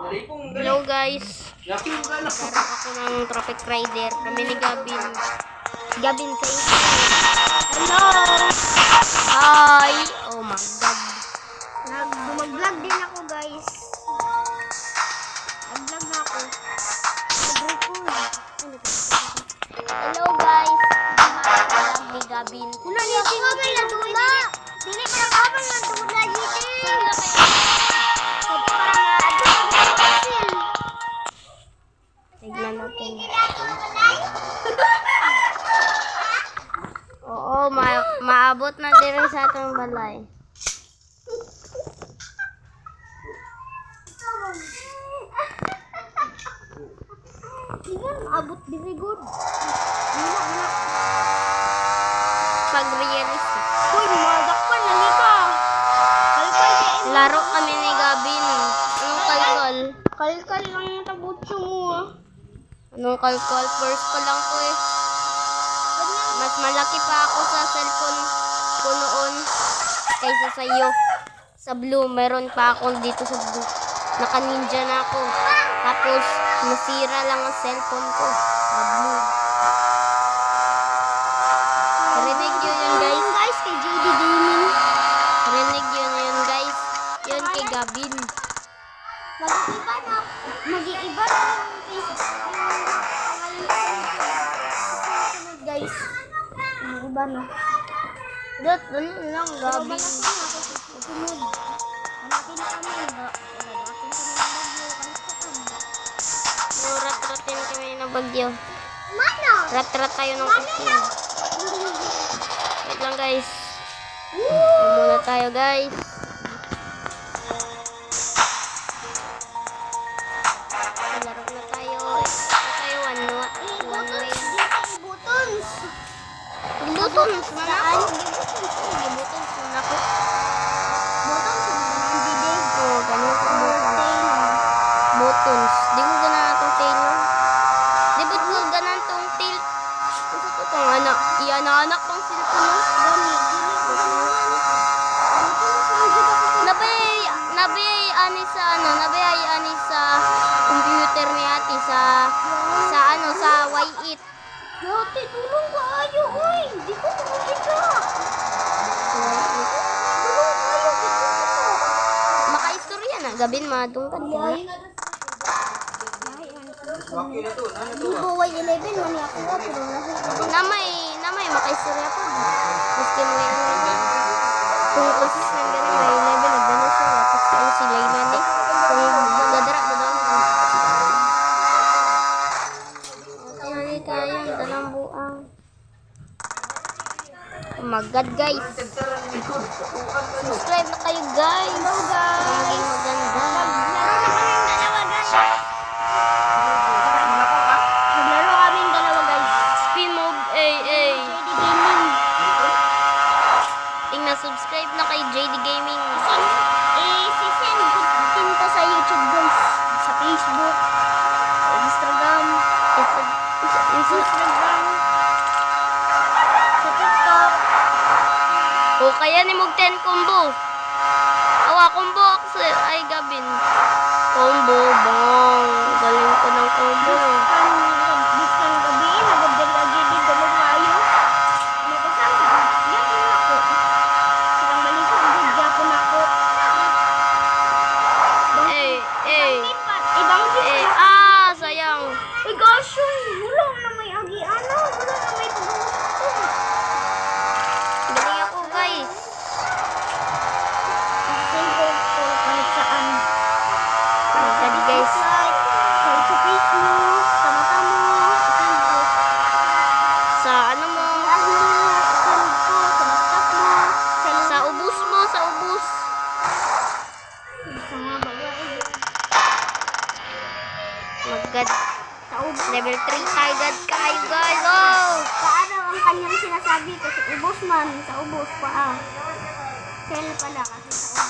Hello guys. Meron ako ng traffic rider. Kami ni Gavin. Gavin sa inyo. Hello! Hi! Oh my god. Mag-vlog din ako guys. Mag-vlog na ako. Hello guys. Mag-vlog ni Gavin. Wala niya sinabay na dula. Dili pa nakabang na dula dito. Tignan natin. Oo, maabot na din sa atong balay. Abot very good. Pag realistic. Uy, madakpan na ka. Laro kami ni Gavin. Anong kalkal? Kalkal lang yung tabutso mo ah. Anong kalkal? First pa lang ko eh. Mas malaki pa ako sa cellphone ko noon kaysa sa iyo. Sa blue, meron pa ako dito sa blue. Naka-ninja na ako. Tapos, nasira lang ang cellphone ko. Sa blue. Rinig yun guys. Guys, kay JD Gaming. Rinig yun guys. Yun kay Gavin. Mag-iiba na. Mag-iiba na. Guys. Mag-iiba na. Dot, dali lang Gavin. Sunod. Hanapin na kami. Rat-ratin kami ng bagyo. Rat-rat tayo ng kusin. Wait lang guys. Muna tayo guys. Laro na tayo. Ito tayo one way. Buttons na ako. Buttons na ako. Buttons. Di ko gana itong tail. Di ba't ko gana itong tail? Ito itong anak. Iyan-anak pang cellphone mo. Nabay ani sa computer ni ate sa Y8. Ate, tulong ka ayo, oy. Di ko makikita. Makaistorya na. Gabin madung ka diya. Y11 man ako pero namay makaistorya pa. Gusto mo yan. Kung usis ng ganun, Y11 nagdano siya. Tapos kayo si Layla ni. Kung dadara. Tinali tayo ang dalang buang. Oh my god guys. Subscribe na kayo guys. Maging maganda. Naglaro kaming dalawa guys. Spin mode AA. Tingnan subscribe na kay JD Gaming. Sisend din ko sa YouTube guys. Sa Facebook. Sa Instagram. Sa TikTok. O kaya ni mog 10 combo. Awa combo ako sa ay Gavin. Combo bang. Galing ko ng combo. Biskan gabi nagdala lagi di dalang mayo. Nagkasang yan ako. Silang balik ko video ko nako. Sayang. Uy gosh, wala na may agian na. Wala na may pagbubusto. Galing ako guys. Save ko kahit saan. Sabi guys. Kahit sa Facebook, sa mata mo, sa ano mo, sa laptop mo, sa ubus mo, sa ubus. Sa mga babae. Magad. Level 3 agad kayo guys. Oh! Paano ang kanyang sinasabi? Kasi ubos man. Sa ubos pa ah. Kaya pala kasi sa ubos.